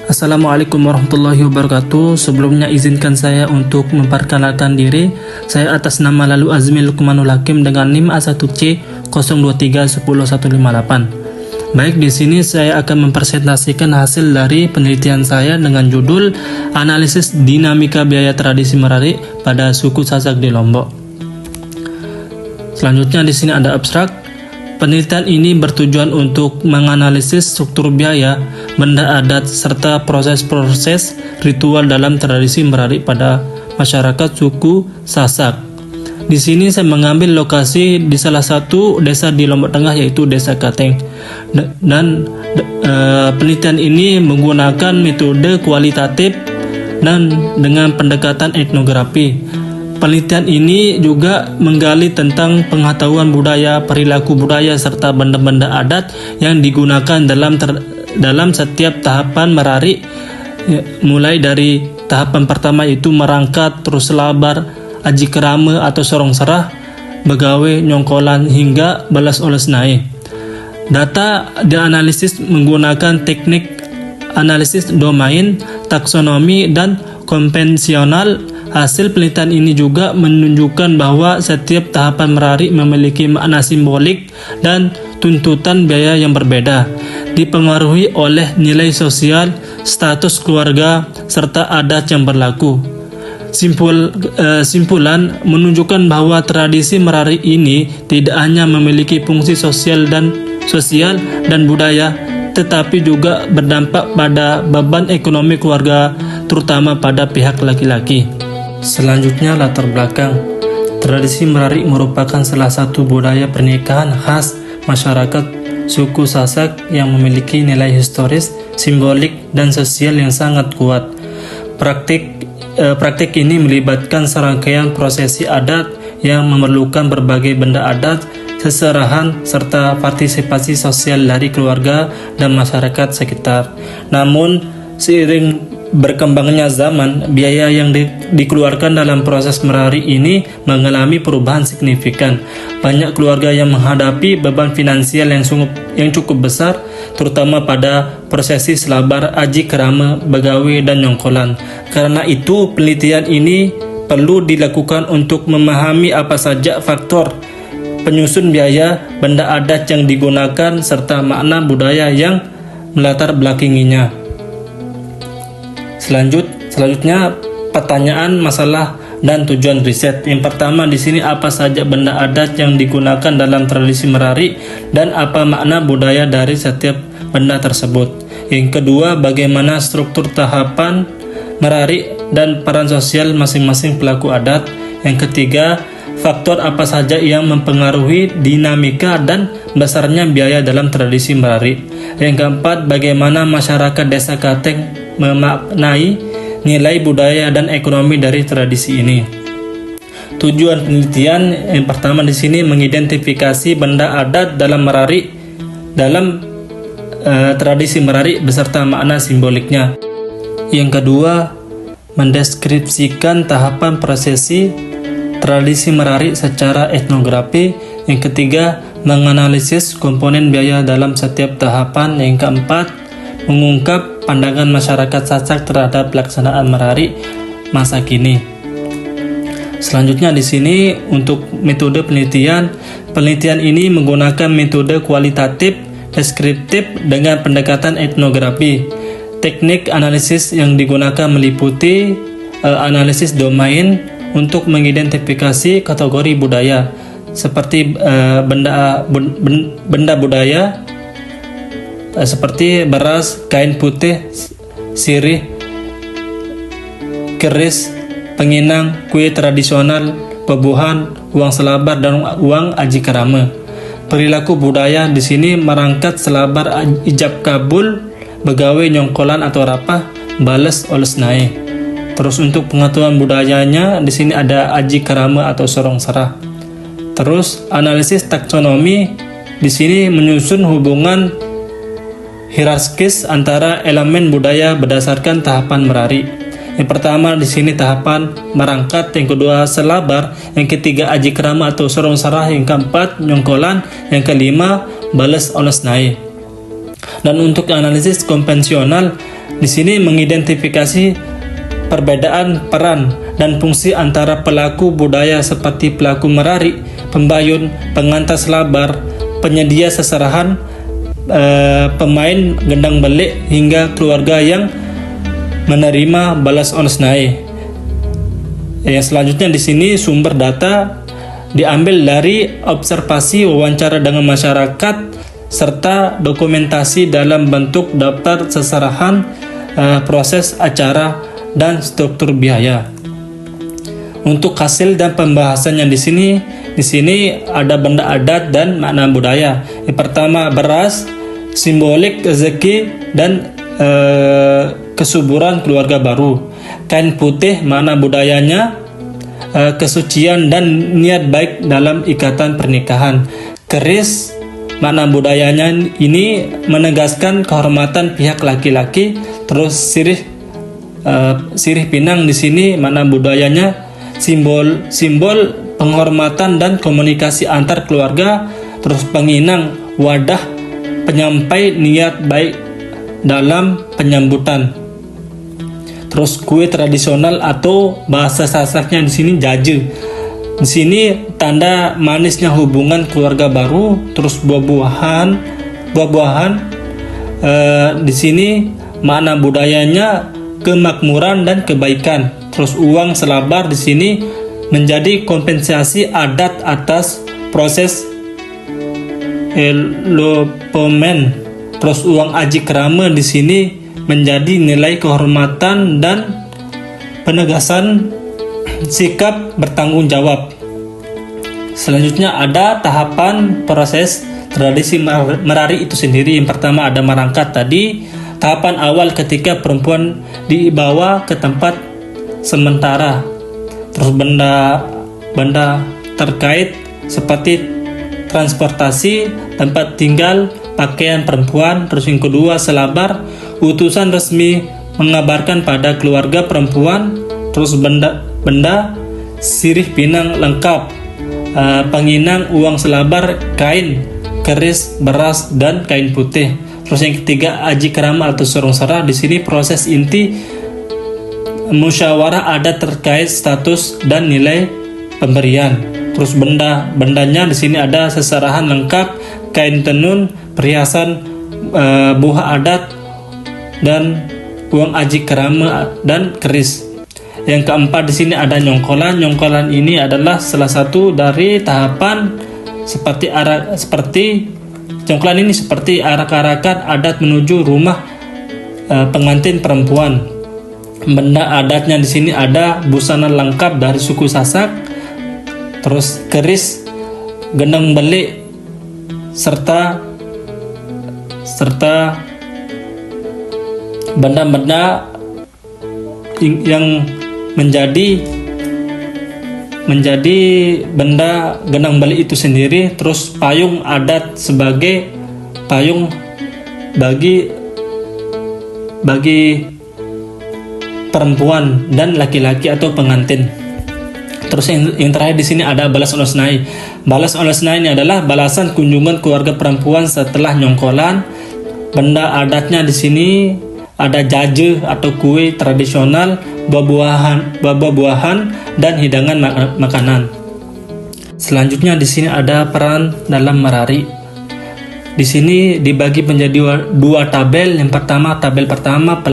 Assalamualaikum warahmatullahi wabarakatuh. Sebelumnya izinkan saya untuk memperkenalkan diri. Saya atas nama Lalu Azmi Lukmanul Hakim dengan NIM A1C 02310158. Baik, di sini saya akan mempresentasikan hasil dari penelitian saya dengan judul Analisis Dinamika Biaya Tradisi Merari pada Suku Sasak di Lombok. Selanjutnya di sini ada abstrak. Penelitian ini bertujuan untuk menganalisis struktur biaya, benda adat, serta proses-proses ritual dalam tradisi Merari pada masyarakat suku Sasak. Di sini saya mengambil lokasi di salah satu desa di Lombok Tengah, yaitu Desa Kateng. Dan penelitian ini menggunakan metode kualitatif dan dengan pendekatan etnografi. Penelitian ini juga menggali tentang pengetahuan budaya, perilaku budaya, serta benda-benda adat yang digunakan dalam setiap tahapan Merari, mulai dari tahapan pertama itu merangkat, terus selabar, aji kerama atau sorong serah, begawe, nyongkolan, hingga balas oles naik. Data dianalisis menggunakan teknik analisis domain, taksonomi, dan konvensional. Hasil penelitian ini juga menunjukkan bahwa setiap tahapan Merari memiliki makna simbolik dan tuntutan biaya yang berbeda, dipengaruhi oleh nilai sosial, status keluarga, serta adat yang berlaku. Simpulan menunjukkan bahwa tradisi Merari ini tidak hanya memiliki fungsi sosial dan budaya, tetapi juga berdampak pada beban ekonomi keluarga, terutama pada pihak laki-laki. Selanjutnya, latar belakang. Tradisi Merari merupakan salah satu budaya pernikahan khas masyarakat suku Sasak yang memiliki nilai historis, simbolik, dan sosial yang sangat kuat. Praktik ini melibatkan serangkaian prosesi adat yang memerlukan berbagai benda adat, seserahan, serta partisipasi sosial dari keluarga dan masyarakat sekitar. Namun, seiring berkembangnya zaman, biaya yang dikeluarkan dalam proses Merari ini mengalami perubahan signifikan. Banyak keluarga yang menghadapi beban finansial yang cukup besar, terutama pada prosesi selabar, aji kerama, begawe, dan nyongkolan. Karena itu, penelitian ini perlu dilakukan untuk memahami apa saja faktor penyusun biaya, benda adat yang digunakan, serta makna budaya yang melatar belakanginya. Selanjutnya, pertanyaan, masalah, dan tujuan riset. Yang pertama di sini, apa saja benda adat yang digunakan dalam tradisi Merari dan apa makna budaya dari setiap benda tersebut. Yang kedua, bagaimana struktur tahapan Merari dan peran sosial masing-masing pelaku adat. Yang ketiga, faktor apa saja yang mempengaruhi dinamika dan besarnya biaya dalam tradisi Merari. Yang keempat, bagaimana masyarakat Desa Kateng memaknai nilai budaya dan ekonomi dari tradisi ini. Tujuan penelitian yang pertama di sini mengidentifikasi benda adat dalam tradisi Merari beserta makna simboliknya. Yang kedua, mendeskripsikan tahapan prosesi tradisi Merari secara etnografi. Yang ketiga, menganalisis komponen biaya dalam setiap tahapan. Yang keempat, mengungkap pandangan masyarakat Sasak terhadap pelaksanaan Merari masa kini. Selanjutnya di sini untuk metode penelitian ini menggunakan metode kualitatif deskriptif dengan pendekatan etnografi. Teknik analisis yang digunakan meliputi analisis domain untuk mengidentifikasi kategori budaya seperti benda budaya seperti beras, kain putih, sirih, keris, penginang, kue tradisional, pebuhan, uang selabar, dan uang aji kerama. Perilaku budaya di sini merangkat, selabar, ijab kabul, begawe, nyongkolan atau rapah, balas oles naik. Terus untuk pengetahuan budayanya di sini ada aji kerama atau sorong serah. Terus analisis taksonomi di sini menyusun hubungan hierarkis antara elemen budaya berdasarkan tahapan Merari. Yang pertama di sini tahapan merangkat, yang kedua selabar, yang ketiga aji kerama atau sorong sarah, yang keempat nyongkolan, yang kelima balas oles naik. Dan untuk analisis konvensional Di sini mengidentifikasi perbedaan peran dan fungsi antara pelaku budaya seperti pelaku merari, pembayun, pengantar selabar, penyedia seserahan, pemain gendang belik, hingga keluarga yang menerima balas onesnai. Yang selanjutnya di sini sumber data diambil dari observasi, wawancara dengan masyarakat, serta dokumentasi dalam bentuk daftar seserahan, proses acara, dan struktur biaya. Untuk hasil dan pembahasannya di sini ada benda adat dan makna budaya. Yang pertama, beras, simbolik rezeki dan kesuburan keluarga baru. Kain putih, makna budayanya kesucian dan niat baik dalam ikatan pernikahan. Keris, makna budayanya ini menegaskan kehormatan pihak laki-laki. Terus sirih pinang di sini makna budayanya simbol penghormatan dan komunikasi antar keluarga. Terus penginang, wadah penyampai niat baik dalam penyambutan. Terus kue tradisional atau bahasa sastranya di sini jaje. Di sini tanda manisnya hubungan keluarga baru. Terus buah-buahan di sini makna budayanya kemakmuran dan kebaikan. Terus uang selabar di sini menjadi kompensasi adat atas proses elopomen. Terus uang aji kerama di sini menjadi nilai kehormatan dan penegasan sikap bertanggung jawab. Selanjutnya ada tahapan proses tradisi merari itu sendiri. Yang pertama ada merangkat tadi. Tahapan awal ketika perempuan dibawa ke tempat sementara. Terus benda terkait seperti transportasi, tempat tinggal, pakaian perempuan. Terus yang kedua selabar, utusan resmi mengabarkan pada keluarga perempuan. Terus benda sirih pinang lengkap, penginang, uang selabar, kain, keris, beras, dan kain putih. Terus yang ketiga aji kerama atau sorong serah. Di sini proses inti musyawarah adat terkait status dan nilai pemberian. Terus bendanya di sini ada seserahan lengkap, kain tenun, perhiasan, buah adat, dan uang aji kerama dan keris. Yang keempat di sini ada nyongkolan. Nyongkolan ini adalah salah satu dari tahapan seperti nyongkolan ini seperti arak-arakan adat menuju rumah pengantin perempuan. Benda adatnya di sini ada busana lengkap dari suku Sasak, terus keris, gendang belik, serta benda-benda yang menjadi benda gendang belik itu sendiri. Terus payung adat sebagai payung bagi perempuan dan laki-laki atau pengantin. Terus yang terakhir di sini ada balas onesnai. Balas onesnai ini adalah balasan kunjungan keluarga perempuan setelah nyongkolan. Benda adatnya di sini ada jaje atau kue tradisional, buah-buahan dan hidangan makanan. Selanjutnya di sini ada peran dalam merari. Di sini dibagi menjadi dua tabel. Yang pertama, tabel pertama